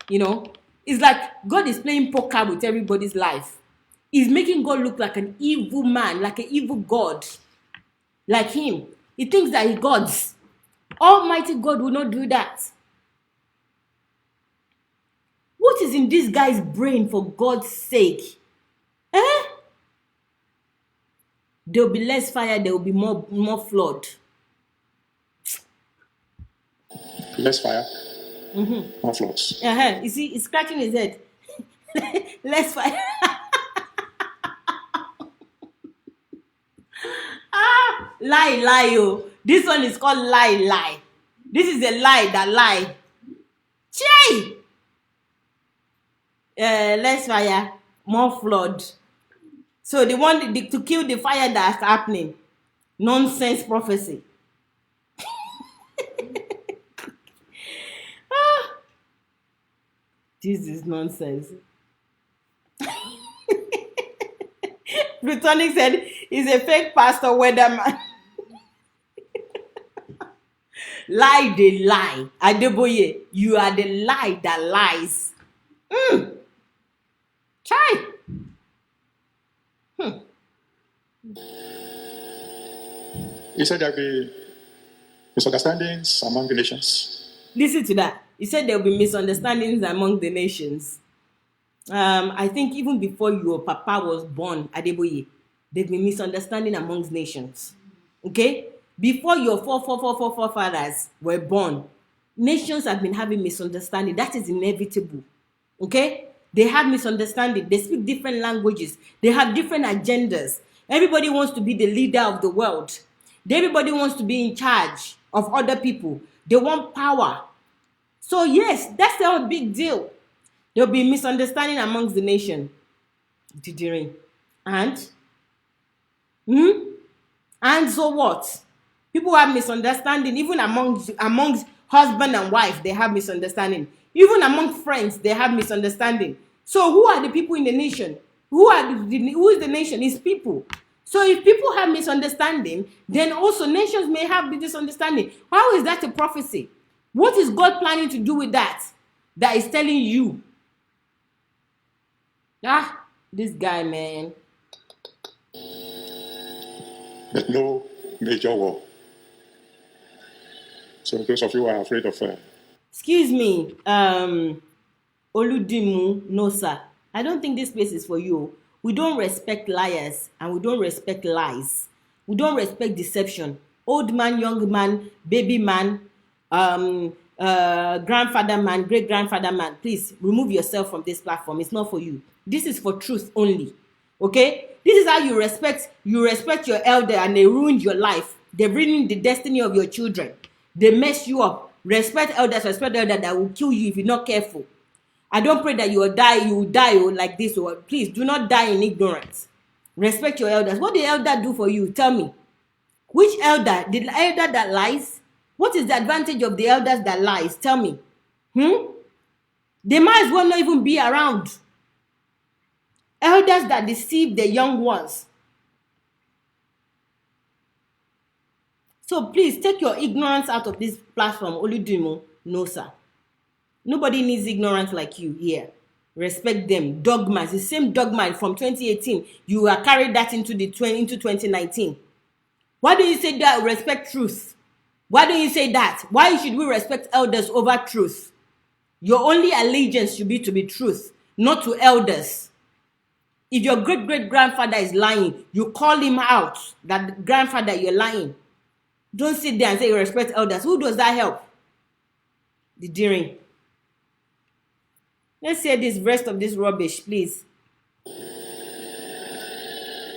It's like God is playing poker with everybody's life. He's making God look like an evil man, like an evil God. Like him. He thinks that he's God's. Almighty God will not do that. What is in this guy's brain, for God's sake? There will be less fire, there will be more flood. Less fire, more floods. You see, he's scratching his head. Less fire. Lie, oh. This one is called lie. This is a lie that lie. Chey! Less fire, more flood. So they want to kill the fire that's happening. Nonsense prophecy. This is nonsense. Plutonic said he's a fake pastor weatherman. Lie, they lie. Adeboye, you are the lie that lies. Try. He said there'll be misunderstandings among the nations. Listen to that. He said there will be misunderstandings among the nations. I think even before your papa was born, Adeboye, there've been misunderstanding amongst nations. Okay? Before your forefathers were born, nations have been having misunderstanding. That is inevitable. Okay? They have misunderstanding. They speak different languages. They have different agendas. Everybody wants to be the leader of the world. Everybody wants to be in charge of other people. They want power. So yes, that's a big deal. There will be misunderstanding amongst the nation. And so what? People have misunderstanding. Even amongst husband and wife, they have misunderstanding. Even among friends, they have misunderstanding. So who are the people in the nation? Who is the nation? It's people. So if people have misunderstanding, then also nations may have misunderstanding. How is that a prophecy? What is God planning to do with that? That is telling you. This guy, man. But no major war. So those of you who are afraid of Excuse me, Oludimu, no sir. I don't think this place is for you. We don't respect liars and we don't respect lies. We don't respect deception. Old man, young man, baby man, grandfather man, great grandfather man. Please remove yourself from this platform. It's not for you. This is for truth only. Okay? This is how you respect your elder, and they ruined your life. They ruined the destiny of your children. They mess you up. Respect elders that will kill you if you're not careful. I don't pray that you will die like this. Or please do not die in ignorance. Respect your elders. What did the elder do for you? Tell me. Which elder? The elder that lies? What is the advantage of the elders that lies? Tell me. They might as well not even be around. Elders that deceive the young ones. So please take your ignorance out of this platform. Oludumo, no sir. Nobody needs ignorance like you here. Respect them. Dogmas, the same dogma from 2018. You are carried that into 2019. Why don't you say that? Respect truth. Why don't you say that? Why should we respect elders over truth? Your only allegiance should be to truth, not to elders. If your great-great-grandfather is lying, you call him out. That grandfather, you're lying. Don't sit there and say you respect elders. Who does that help? The daring. Let's hear this rest of this rubbish, please.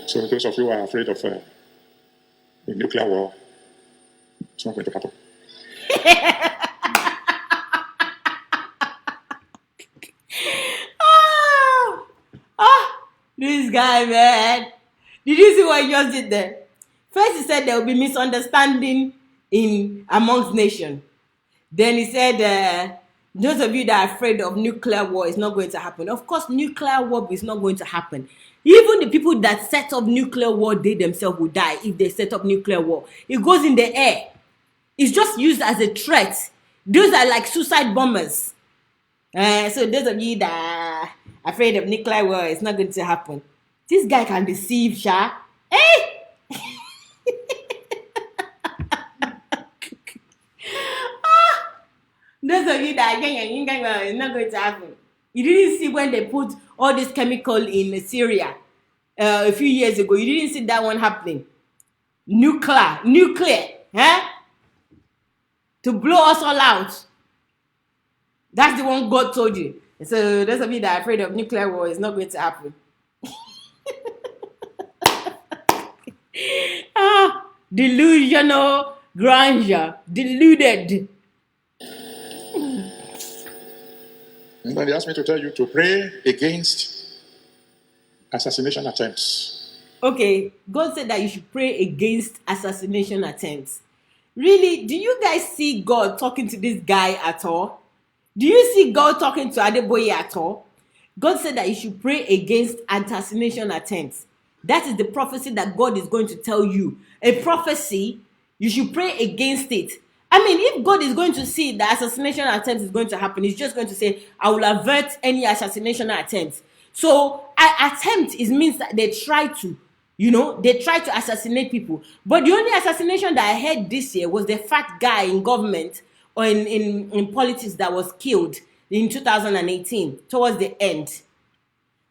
So those of you who are afraid of a nuclear war, it's not going to happen. This guy, man. Did you see what he just did there? First he said there will be misunderstanding amongst nations. Then he said, those of you that are afraid of nuclear war is not going to happen. Of course, nuclear war is not going to happen. Even the people that set up nuclear war, they themselves will die if they set up nuclear war. It goes in the air. It's just used as a threat. Those are like suicide bombers. So those of you that are afraid of nuclear war, it's not going to happen. This guy can deceive, Sha. Hey! Those of you that are it's not going to happen. You didn't see when they put all this chemical in Syria a few years ago. You didn't see that one happening. Nuclear, to blow us all out. That's the one God told you. So those of you that are afraid of nuclear war, it's not going to happen. Delusional grandeur. Deluded. And then they asked me to tell you to pray against assassination attempts. Okay, God said that you should pray against assassination attempts. Really, do you guys see God talking to this guy at all? Do you see God talking to Adeboye at all? God said that you should pray against assassination attempts. That is the prophecy that God is going to tell you. A prophecy, you should pray against it. I mean, if God is going to see that assassination attempts is going to happen, he's just going to say, I will avert any assassination attempts. So, attempt is means that they try to, they try to assassinate people. But the only assassination that I heard this year was the fat guy in government or in politics that was killed in 2018 towards the end.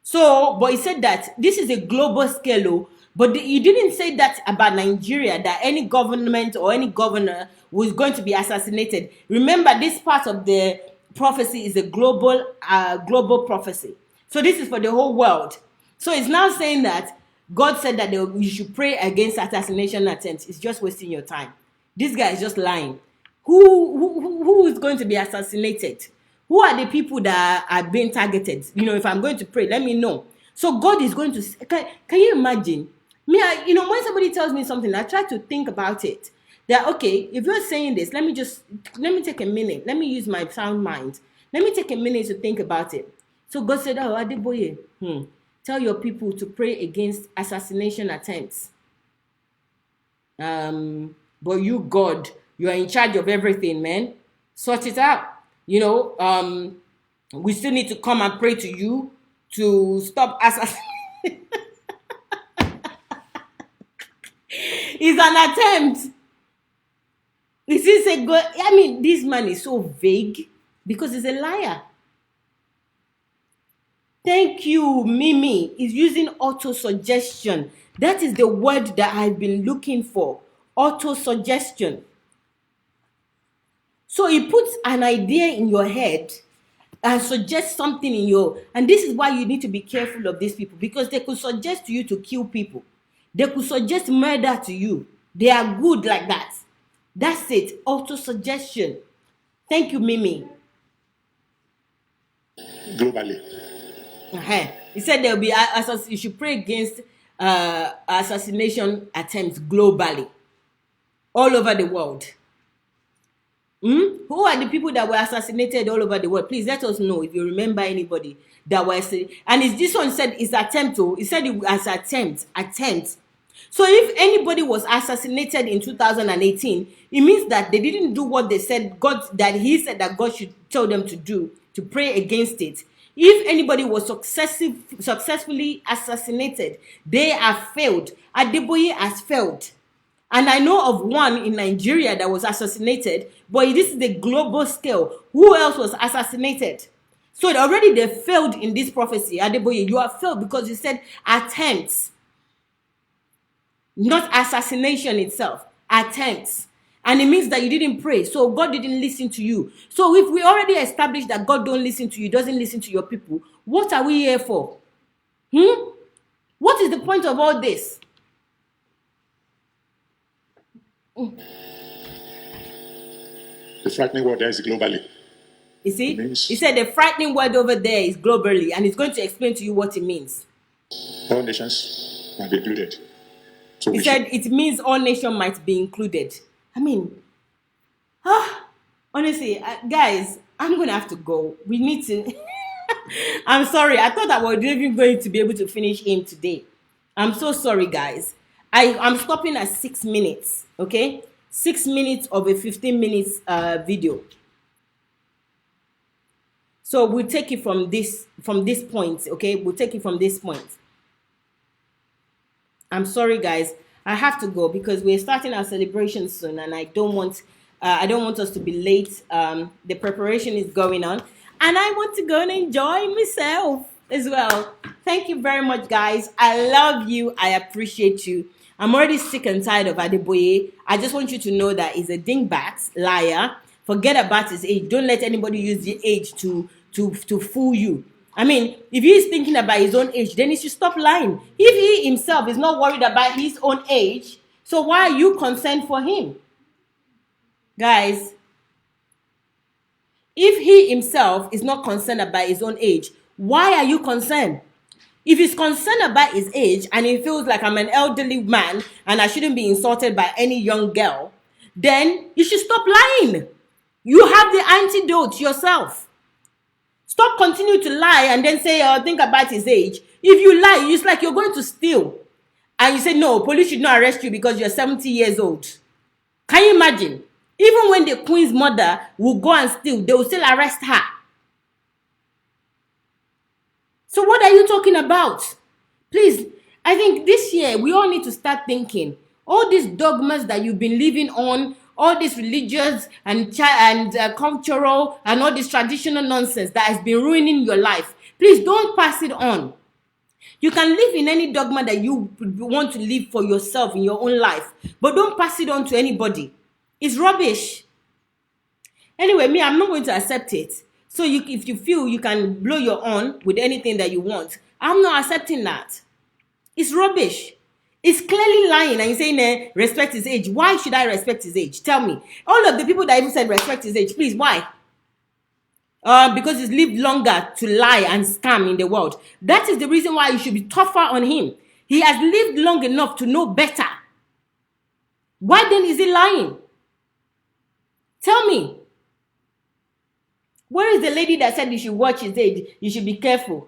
So, but he said that this is a global scale, but he didn't say that about Nigeria, that any government or any governor was going to be assassinated. Remember, this part of the prophecy is a global prophecy. So this is for the whole world. So it's now saying that God said that you should pray against assassination attempts. It's just wasting your time. This guy is just lying. Who is going to be assassinated? Who are the people that are being targeted? If I'm going to pray, let me know. So God is going to. Can you imagine? When somebody tells me something, I try to think about it. That okay, if you're saying this, let me take a minute. Let me use my sound mind. Let me take a minute to think about it. So God said, "Oh, Adeboye, tell your people to pray against assassination attempts. But you, God, you are in charge of everything, man. Sort it out. We still need to come and pray to you to stop assassination." It's an attempt. Is this a good? I mean, this man is so vague because he's a liar. Thank you, Mimi. He's using auto-suggestion. That is the word that I've been looking for. Auto-suggestion. So he puts an idea in your head and suggests something and this is why you need to be careful of these people, because they could suggest to you to kill people. They could suggest murder to you. They are good like that. That's it. Auto-suggestion. Thank you, Mimi. Globally. He said there will be you should pray against assassination attempts globally, all over the world. Who are the people that were assassinated all over the world? Please let us know if you remember anybody that was. And this one said it's attempt. He said it was attempt. So if anybody was assassinated in 2018, it means that they didn't do what they said he said that God should tell them to do, to pray against it. If anybody was successfully assassinated, they have failed. Adeboye has failed. And I know of one in Nigeria that was assassinated, but this is the global scale. Who else was assassinated? So already they failed in this prophecy. Adeboye, you have failed because you said attempts. Not assassination itself. Attempts. And it means that you didn't pray. So God didn't listen to you. So if we already established that God don't listen to you, doesn't listen to your people, what are we here for? What is the point of all this? The frightening word there is globally. You see? He said the frightening word over there is globally, and he's going to explain to you what it means. All nations might be included. So he said it means all nations might be included. I mean, honestly, guys, I'm going to have to go. We need to... I'm sorry. I thought I was even going to be able to finish him today. I'm so sorry, guys. I'm stopping at 6 minutes, okay? 6 minutes of a 15 minutes video. So we'll take it from this point, okay? We'll take it from this point. I'm sorry, guys. I have to go because we're starting our celebration soon, and I don't want us to be late. The preparation is going on, and I want to go and enjoy myself as well. Thank you very much, guys. I love you. I appreciate you. I'm already sick and tired of Adeboye. I just want you to know that he's a dingbat, liar. Forget about his age. Don't let anybody use the age to fool you. I mean, if he's thinking about his own age, then he should stop lying. If he himself is not worried about his own age, so why are you concerned for him? Guys, if he himself is not concerned about his own age, why are you concerned? If he's concerned about his age and he feels like I'm an elderly man and I shouldn't be insulted by any young girl, then you should stop lying. You have the antidote yourself. Stop continuing to lie and then say, oh, think about his age. If you lie, it's like you're going to steal. And you say, no, police should not arrest you because you're 70 years old. Can you imagine? Even when the queen's mother will go and steal, they will still arrest her. So what are you talking about? Please, I think this year we all need to start thinking. All these dogmas that you've been living on, all this religious and cultural and all this traditional nonsense that has been ruining your life, please don't pass it on. You can live in any dogma that you want to live for yourself in your own life, but don't pass it on to anybody. It's rubbish. Anyway, me, I'm not going to accept it. So if you feel you can blow your own with anything that you want, I'm not accepting that. It's rubbish. It's clearly lying and you're saying, respect his age. Why should I respect his age? Tell me. All of the people that even said respect his age, please, why? Because he's lived longer to lie and scam in the world. That is the reason why you should be tougher on him. He has lived long enough to know better. Why then is he lying? Tell me. Where is the lady that said you should watch his age? You should be careful.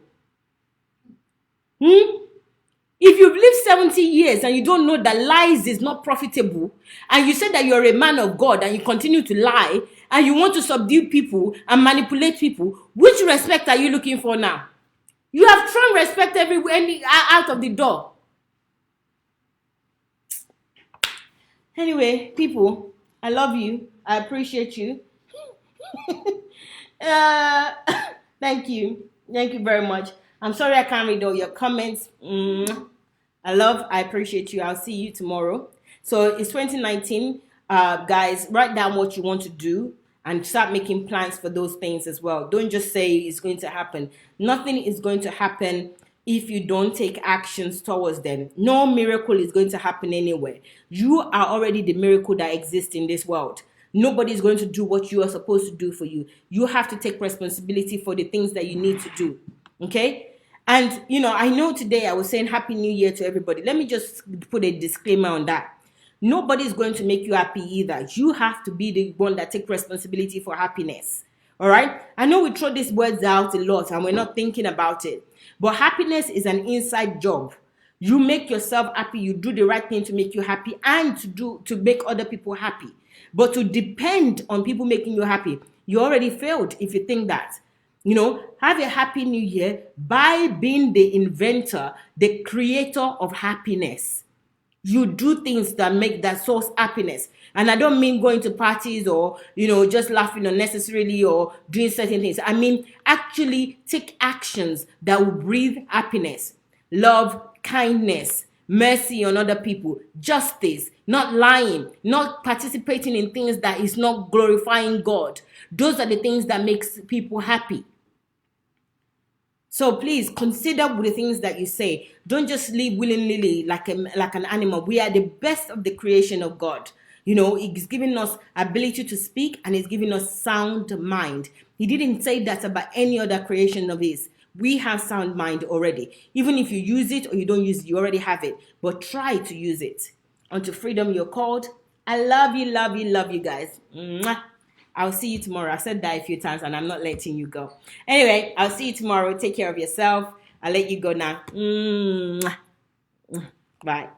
If you've lived 70 years and you don't know that lies is not profitable, and you say that you're a man of God and you continue to lie, and you want to subdue people and manipulate people, which respect are you looking for now? You have thrown respect everywhere out of the door. Anyway, people, I love you. I appreciate you. Thank you. Thank you very much. I'm sorry I can't read all your comments. I appreciate you. I'll see you tomorrow. So it's 2019. Guys, write down what you want to do and start making plans for those things as well. Don't just say it's going to happen. Nothing is going to happen if you don't take actions towards them. No miracle is going to happen anywhere. You are already the miracle that exists in this world. Nobody is going to do what you are supposed to do for you. You have to take responsibility for the things that you need to do. Okay? And, I know today I was saying Happy New Year to everybody. Let me just put a disclaimer on that. Nobody is going to make you happy either. You have to be the one that takes responsibility for happiness. All right? I know we throw these words out a lot and we're not thinking about it. But happiness is an inside job. You make yourself happy. You do the right thing to make you happy and to make other people happy. But to depend on people making you happy, you already failed if you think that. Have a happy new year by being the inventor, the creator of happiness. You do things that source happiness. And I don't mean going to parties or, just laughing unnecessarily or doing certain things. I mean, actually take actions that will breathe happiness, love, kindness, mercy on other people, justice, not lying, not participating in things that is not glorifying God. Those are the things that makes people happy. So please consider the things that you say. Don't just live willingly like an animal. We are the best of the creation of God. He's giving us ability to speak and he's giving us sound mind. He didn't say that about any other creation of his. We have sound mind already. Even if you use it or you don't use it, you already have it. But try to use it. Unto freedom you're called. I love you, love you, love you guys. Mwah. I'll see you tomorrow. I've said that a few times and I'm not letting you go. Anyway, I'll see you tomorrow. Take care of yourself. I'll let you go now. Bye.